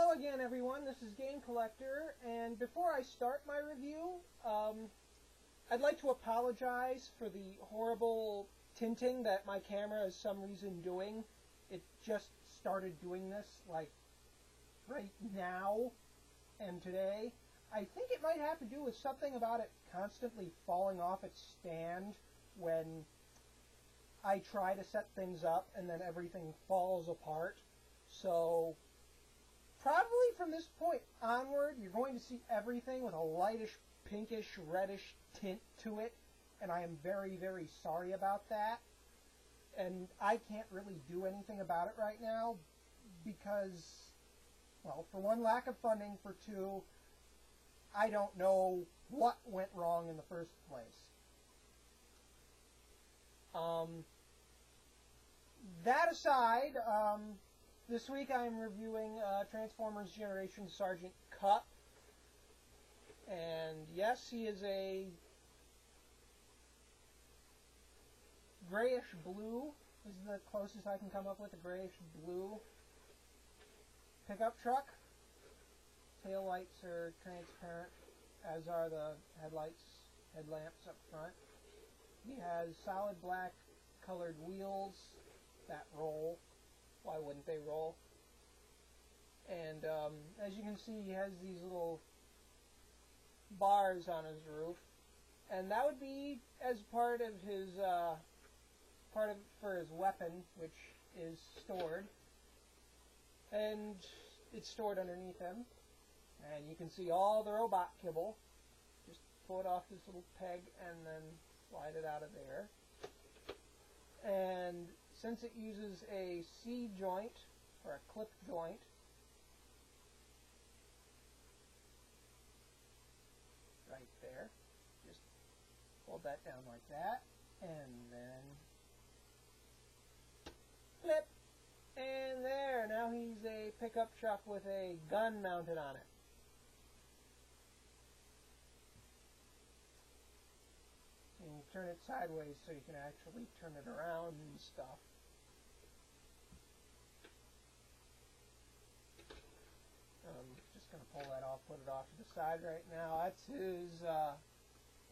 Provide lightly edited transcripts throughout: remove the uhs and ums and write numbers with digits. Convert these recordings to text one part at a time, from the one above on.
Hello again, everyone. This is Game Collector, and before I start my review, I'd like to apologize for the horrible tinting that my camera is some reason doing. It just started doing this, like, right now and today. I think it might have to do with something about it constantly falling off its stand when I try to set things up and then everything falls apart. So probably from this point onward, you're going to see everything with a lightish, pinkish, reddish tint to it, and I am very, very sorry about that. And I can't really do anything about it right now because, well, for one, lack of funding, for two, I don't know what went wrong in the first place. That aside, this week I'm reviewing Transformers Generation Sergent Cup. And yes, he is a grayish blue. This is the closest I can come up with, a grayish blue pickup truck. Tail lights are transparent, as are the headlamps up front. He has solid black colored wheels that roll. Why wouldn't they roll? And as you can see, he has these little bars on his roof, and that would be as part of his for his weapon, which is stored, and it's stored underneath him. And you can see all the robot kibble. Just pull it off this little peg and then slide it out of there. And since it uses a C-joint, or a clip joint, right there, just hold that down like that, and then flip, and there, now he's a pickup truck with a gun mounted on it. You can turn it sideways so you can actually turn it around and stuff. I'm just going to pull that off, put it off to the side right now. That's his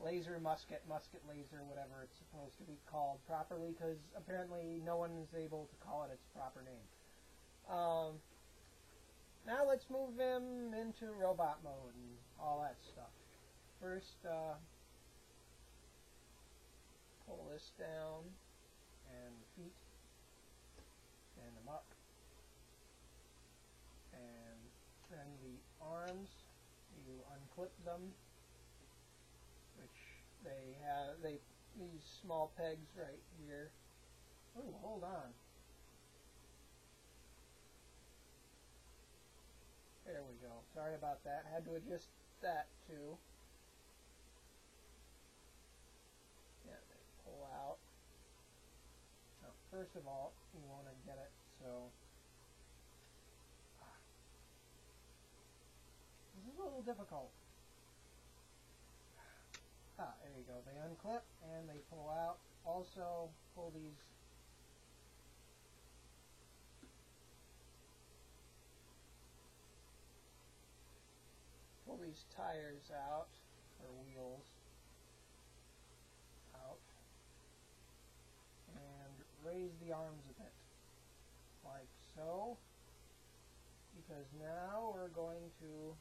laser musket laser, whatever it's supposed to be called properly, because apparently no one is able to call it its proper name. Now let's move him into robot mode and all that stuff. First, pull this down, and the feet, stand them up, and then the arms, you unclip them, which they have, these small pegs right here. Oh, hold on. There we go. Sorry about that. Had to adjust that too. Yeah, they pull out. Now, first of all, you want to get it so this is a little difficult. There you go. They unclip and they pull out. Also, pull these tires out, or wheels out, and raise the arms a bit, like so, because now we're going to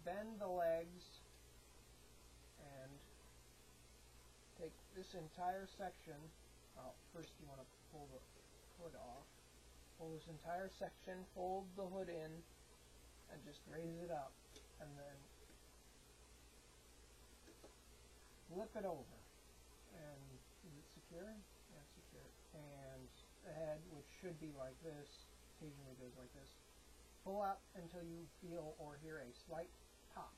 bend the legs and take this entire section. Oh, first you want to pull the hood off. Pull this entire section, fold the hood in, and just raise it up, and then flip it over. And is it secure? Yeah, it's secure. And the head, which should be like this, occasionally goes like this. Pull out until you feel or hear a slight pop.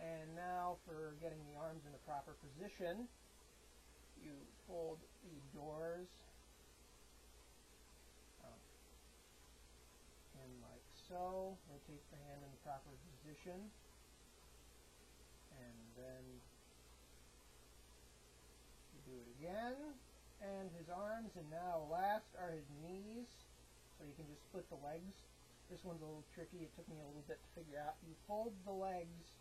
And now for getting the arms in the proper position, you fold the doors in like so, rotate the hand in the proper position, and then you do it again, and his arms, and now last are his knees, so you can just split the legs. This one's a little tricky. It took me a little bit to figure out. You fold the legs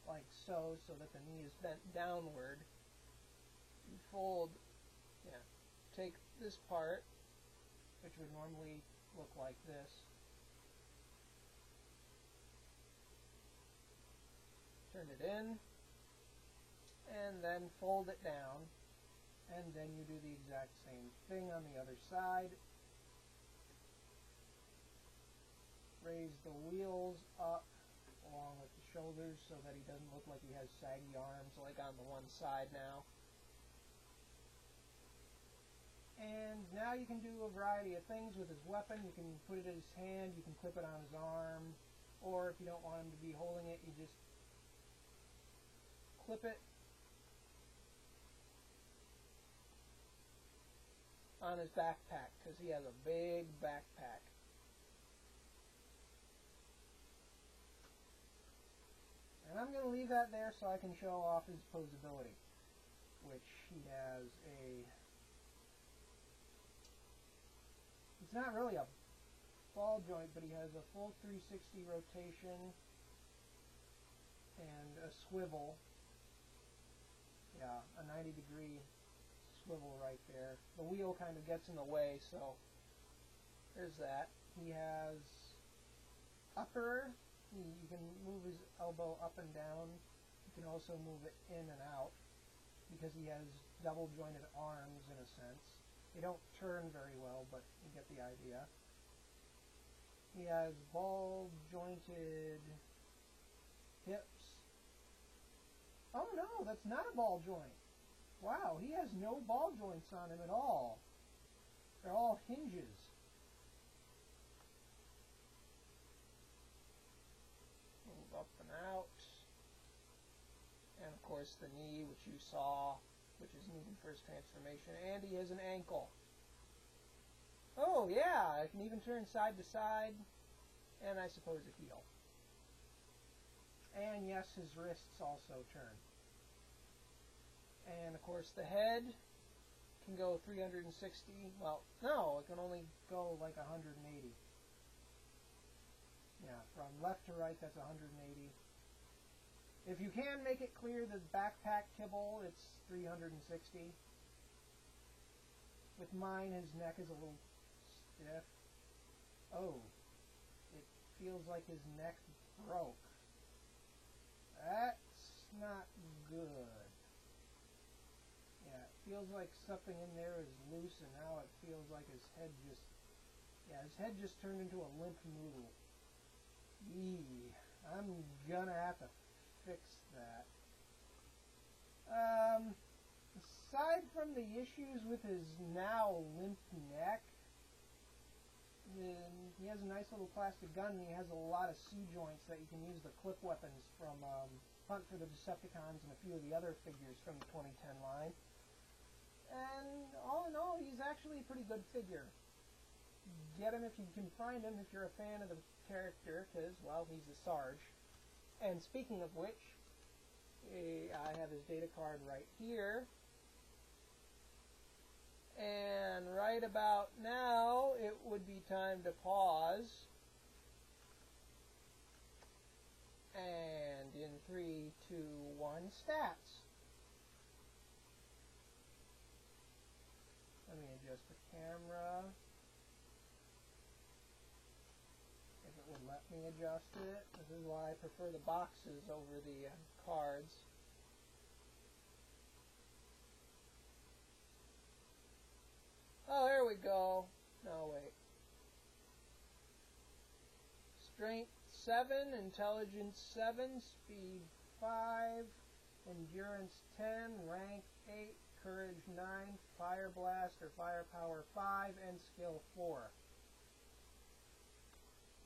like so that the knee is bent downward. You fold, take this part, which would normally look like this. Turn it in, and then fold it down, and then you do the exact same thing on the other side. Raise the wheels up along with the shoulders so that he doesn't look like he has saggy arms like on the one side now. And now you can do a variety of things with his weapon. You can put it in his hand, you can clip it on his arm, or if you don't want him to be holding it, you just clip it on his backpack, because he has a big backpack. And I'm going to leave that there so I can show off his posability, which he has it's not really a ball joint, but he has a full 360 rotation and a swivel. Yeah, a 90-degree swivel right there. The wheel kind of gets in the way, so there's that. He has upper. You can move his elbow up and down. You can also move it in and out because he has double jointed arms in a sense. They don't turn very well, but you get the idea. He has ball jointed hips. Oh no, that's not a ball joint. Wow, he has no ball joints on him at all. They're all hinges. Move up and out. And of course the knee, which you saw, which is needed for his transformation. And he has an ankle. Oh yeah, I can even turn side to side. And I suppose a heel. And yes, his wrists also turn. And of course the head can go 360. Well, no, it can only go like 180. Yeah, from left to right, that's 180. If you can make it clear the backpack kibble, it's 360. With mine, his neck is a little stiff. Oh, it feels like his neck broke. That's not good. Yeah, it feels like something in there is loose, and now it feels like his head just turned into a limp noodle. Eee, I'm gonna have to fix that. Aside from the issues with his now limp neck, he has a nice little plastic gun, and he has a lot of C-joints that you can use the clip weapons from Hunt for the Decepticons and a few of the other figures from the 2010 line. And all in all, he's actually a pretty good figure. Get him if you can find him, if you're a fan of the character, because, well, he's a Sarge. And speaking of which, I have his data card right here. And right about now, it would be time to pause. And in 3, 2, 1, stats. Let me adjust the camera. If it would let me adjust it. This is why I prefer the boxes over the cards. Oh, there we go. No, wait. Strength 7, Intelligence 7, Speed 5, Endurance 10, Rank 8, Courage 9, Fire Blast or Firepower 5, and Skill 4.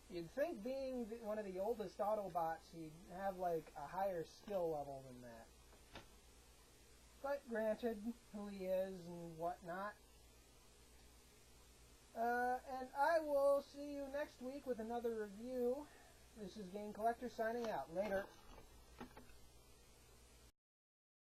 You'd think being one of the oldest Autobots, he'd have like a higher skill level than that. But granted, who he is and whatnot. And I will see you next week with another review. This is Game Collector signing out. Later.